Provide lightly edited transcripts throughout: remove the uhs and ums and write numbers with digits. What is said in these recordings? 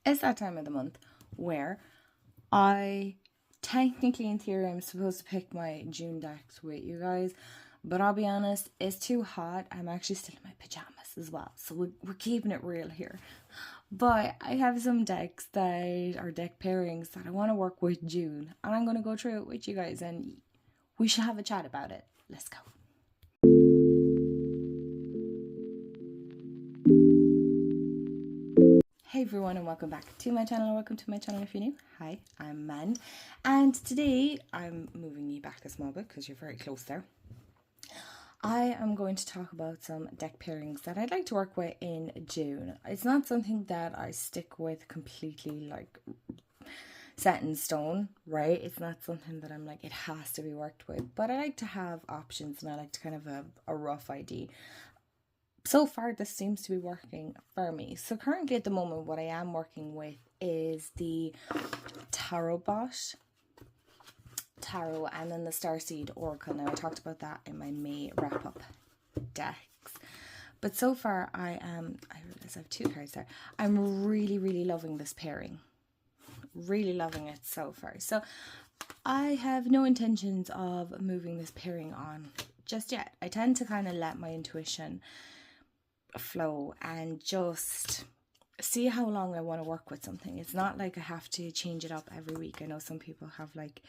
it's that time of the month where I technically, in theory, I'm supposed to pick my June decks with you guys. But I'll be honest, it's too hot. I'm actually still in my pajamas as well. So we're keeping it real here. But I have some decks that are deck pairings that I want to work with June. And I'm going to go through it with you guys. And we should have a chat about it. Let's go. Hey everyone, and welcome back to my channel. Welcome to my channel if you're new. Hi, I'm Mand. And today I'm moving you back a small bit because you're very close there. I am going to talk about some deck pairings that I'd like to work with in June. It's not something that I stick with completely like set in stone, right? It's not something that I'm like, it has to be worked with, but I like to have options and I like to kind of have a rough idea. So far, this seems to be working for me. So currently at the moment, what I am working with is the Tarotbot Tarot and then the Starseed Oracle. Now, I talked about that in my May wrap-up decks. But so far, I realize I have two cards there. I'm really loving this pairing. Really loving it so far. So I have no intentions of moving this pairing on just yet. I tend to kind of let my intuition flow and just see how long I want to work with something. It's not like I have to change it up every week. I know some people have like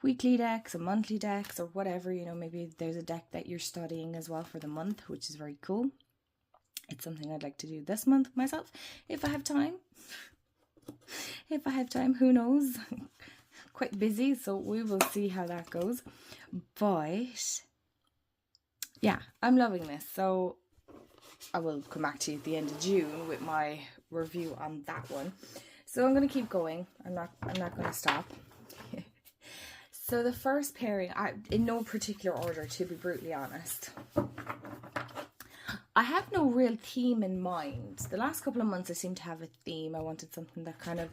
weekly decks or monthly decks or whatever, you know, maybe there's a deck that you're studying as well for the month, which is very cool. It's something I'd like to do this month myself if I have time. If I have time, who knows? Quite busy, so we will see how that goes. But yeah, I'm loving this. So I will come back to you at the end of June with my review on that one. So I'm going to keep going. I'm not going to stop. So the first pairing, in no particular order, to be brutally honest. I have no real theme in mind. The last couple of months I seem to have a theme. I wanted something that kind of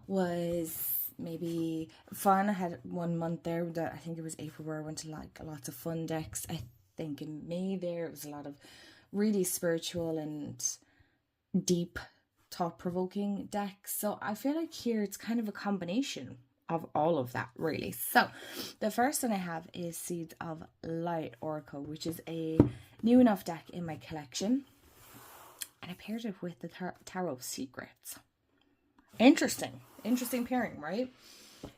was maybe fun. I had 1 month there that I think it was April where I went to like lots of fun decks. I think in May there it was a lot of really spiritual and deep thought-provoking decks. So I feel like here it's kind of a combination of all of that, really. So the first one I have is Seeds of Light Oracle, which is a new enough deck in my collection, and I paired it with the Tarot Secrets. Interesting pairing, right?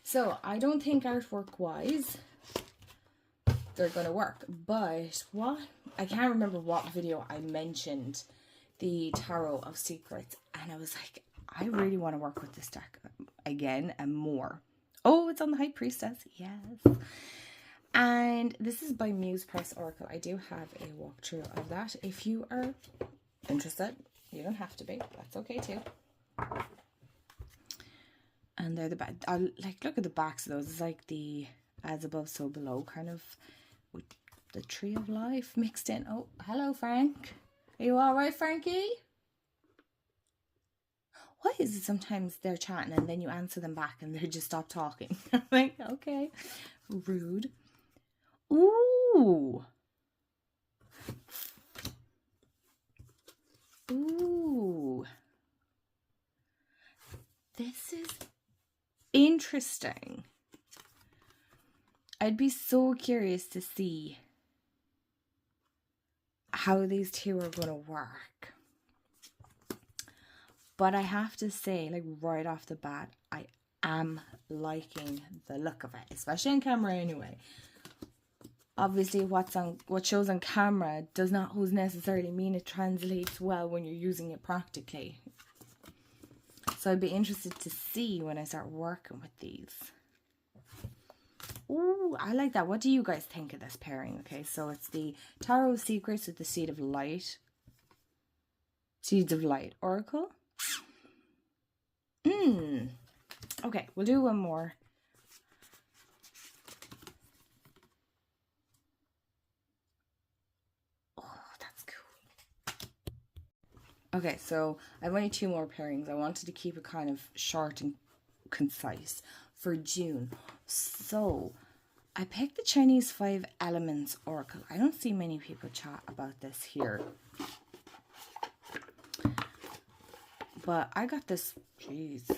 So I don't think artwork wise they're gonna work, but what I can't remember what video I mentioned the Tarot of Secrets, and I was like, I really want to work with this deck again and more. Oh, it's on the High Priestess, yes. And this is by Muse Press Oracle. I do have a walkthrough of that. If you are interested, you don't have to be. That's okay too. And they're the back. Like, look at the backs of those. It's like the as above, so below kind of with the Tree of Life mixed in. Oh, hello, Frank. Are you all right, Frankie? Why is it sometimes they're chatting and then you answer them back and they just stop talking? I'm like, okay. Rude. Ooh. Ooh. This is interesting. I'd be so curious to see how these two are going to work. But I have to say, like right off the bat, I am liking the look of it, especially on camera anyway. Obviously, what shows on camera does not always necessarily mean it translates well when you're using it practically. So I'd be interested to see when I start working with these. Ooh, I like that. What do you guys think of this pairing? Okay, so it's the Tarot Secrets with the Seeds of Light Oracle. Okay, we'll do one more. Oh, that's cool. Okay, so I have only 2 more pairings. I wanted to keep it kind of short and concise for June. So I picked the Chinese 5 Elements Oracle. I don't see many people chat about this here. but I got this, jeez,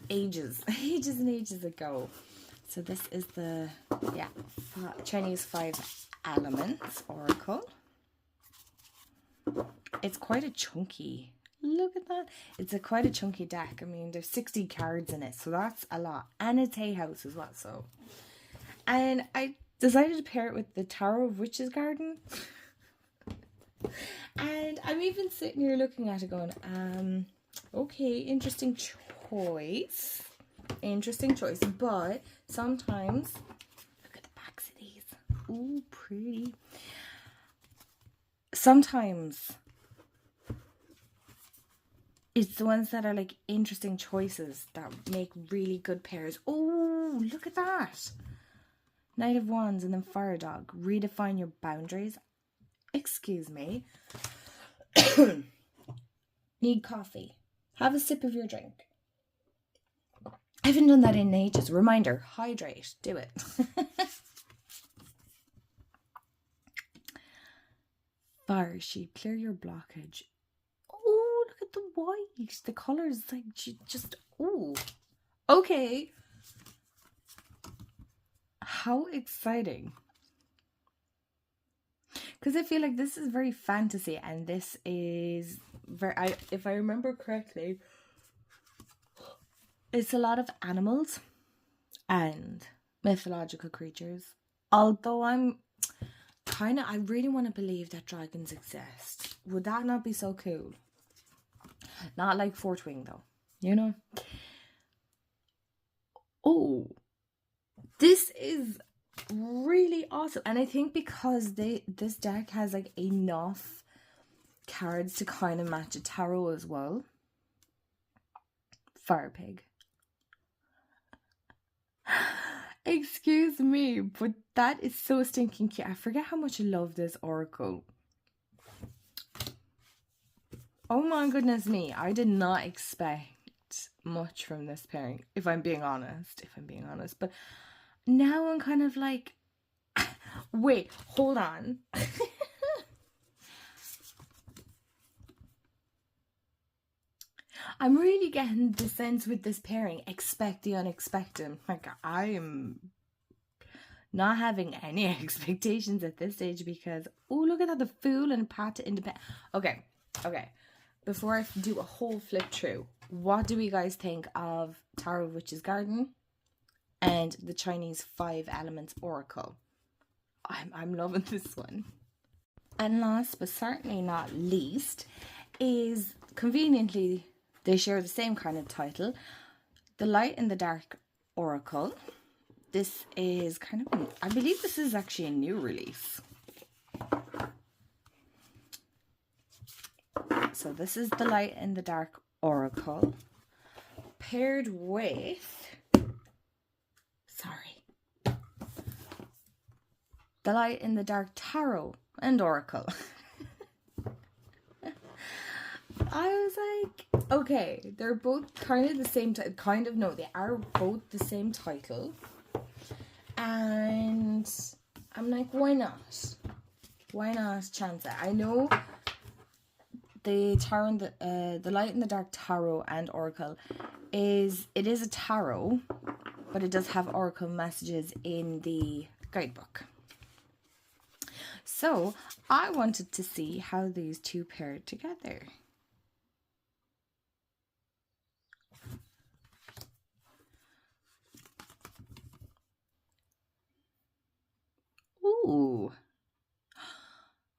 ages and ages ago. So this is the, yeah, Chinese 5 Elements Oracle. It's quite a chunky, look at that. It's quite a chunky deck. I mean, there's 60 cards in it, so that's a lot. And it's Hay House as well, so. And I decided to pair it with the Tarot of Witch's Garden. And I'm even sitting here looking at it going, okay, interesting choice. Interesting choice. But sometimes, look at the backs of these. Ooh, pretty. Sometimes it's the ones that are like interesting choices that make really good pairs. Oh, look at that. Knight of Wands and then Fire Dog. Redefine your boundaries. Excuse me. Need coffee. Have a sip of your drink. I haven't done that in ages. Reminder, hydrate. Do it. Fire Sheep. Clear your blockage. Oh, look at the white. The colours, like, just, oh. Okay. How exciting. Because I feel like this is very fantasy, and this is very, if I remember correctly, it's a lot of animals and mythological creatures. Although I really want to believe that dragons exist. Would that not be so cool? Not like Fort Wing though, you know? Oh, this is really awesome. And I think because this deck has like enough cards to kind of match a tarot as well. Fire Pig. Excuse me, but that is so stinking cute. I forget how much I love this oracle. Oh my goodness me, I did not expect much from this pairing, if I'm being honest. But now I'm kind of like, wait, hold on. I'm really getting the sense with this pairing, expect the unexpected. Like, I am not having any expectations at this stage because, oh, look at that, the Fool and Path to Independence. Okay. Before I do a whole flip through, what do we guys think of Tarot of Witch's Garden and the Chinese 5 Elements Oracle? I'm loving this one. And last but certainly not least is, conveniently, they share the same kind of title, The Light and the Dark Oracle. This is kind of, I believe this is actually a new release. So this is The Light and the Dark Oracle, paired with, The Light and the Dark Tarot and Oracle. I was like, okay, they're both kind of the same, no, they are both the same title. And I'm like, why not? Why not chance it? I know the tarot and the Light and the Dark Tarot and Oracle is a tarot, but it does have oracle messages in the guidebook. So I wanted to see how these two paired together. Ooh.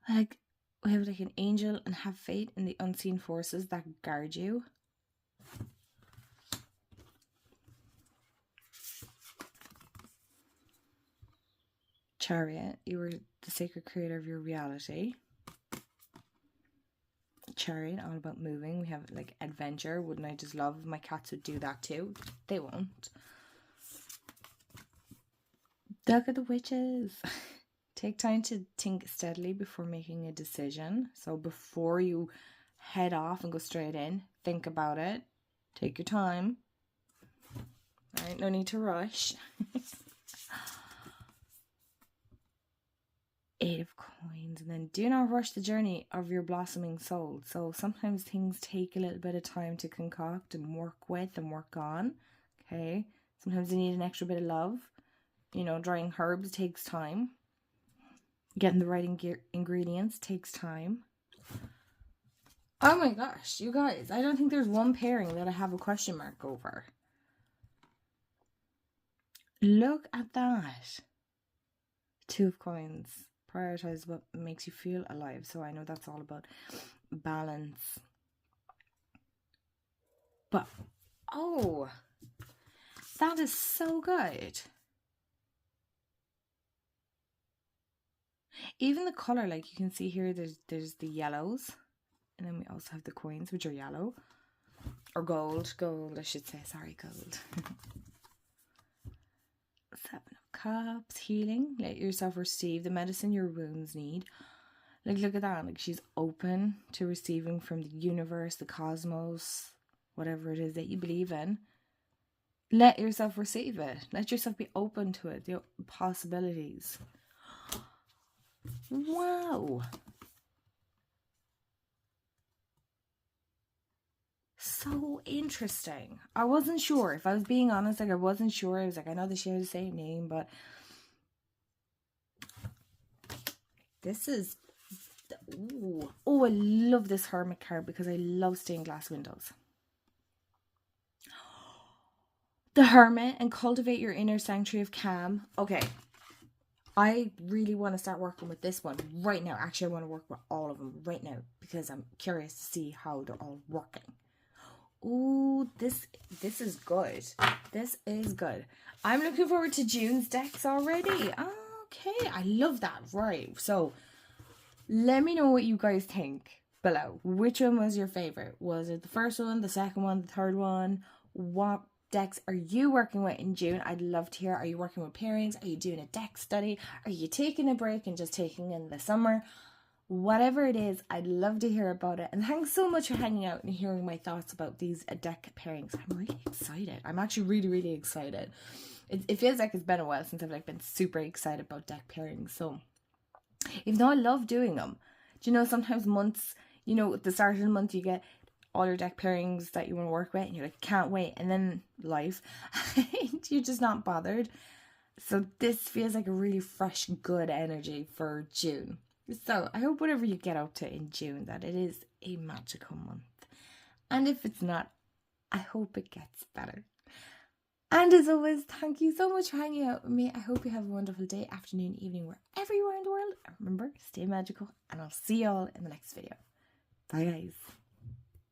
Like, we have like an angel and have faith in the unseen forces that guard you. Chariot, you were the sacred creator of your reality. Chariot, all about moving. We have like adventure. Wouldn't I just love if my cats would do that too? They won't. Look at the witches. Take time to think steadily before making a decision. So before you head off and go straight in, think about it. Take your time. All right, no need to rush. Eight of Coins. And then do not rush the journey of your blossoming soul. So sometimes things take a little bit of time to concoct and work with and work on. Okay. Sometimes you need an extra bit of love. You know, drying herbs takes time. Getting the right ingredients takes time. Oh my gosh, you guys. I don't think there's one pairing that I have a question mark over. Look at that. Two of Coins. Prioritize what makes you feel alive. So I know that's all about balance. But, oh, that is so good. Even the color, like you can see here, there's the yellows. And then we also have the coins, which are yellow. Or gold. Gold, I should say. Sorry, gold. Seven of Cups. Healing. Let yourself receive the medicine your wounds need. Like, look at that. Like, she's open to receiving from the universe, the cosmos, whatever it is that you believe in. Let yourself receive it. Let yourself be open to it. The possibilities. Wow. So interesting. I wasn't sure. If I was being honest, like I wasn't sure. I was like, I know they share the same name, but this is... Ooh. Oh, I love this Hermit card because I love stained glass windows. The Hermit and cultivate your inner sanctuary of calm. Okay. I really want to start working with this one right now. Actually, I want to work with all of them right now because I'm curious to see how they're all working. Ooh, this is good. This is good. I'm looking forward to June's decks already. Okay, I love that. Right, so let me know what you guys think below. Which one was your favorite? Was it the first one, the second one, the third one? What decks are you working with in June? I'd love to hear. Are you working with pairings? Are you doing a deck study? Are you taking a break and just taking in the summer? Whatever it is, I'd love to hear about it. And thanks so much for hanging out and hearing my thoughts about these deck pairings. I'm really excited. I'm actually really, really excited. It feels like it's been a while since I've been super excited about deck pairings. So even though I love doing them, do you know, sometimes months, you know, at the start of the month you get all your deck pairings that you want to work with and you're like, can't wait. And then life, you're just not bothered. So this feels like a really fresh, good energy for June. So I hope whatever you get up to in June, that it is a magical month. And if it's not, I hope it gets better. And as always, thank you so much for hanging out with me. I hope you have a wonderful day, afternoon, evening, wherever you are in the world. And remember, stay magical, and I'll see y'all in the next video. Bye, guys.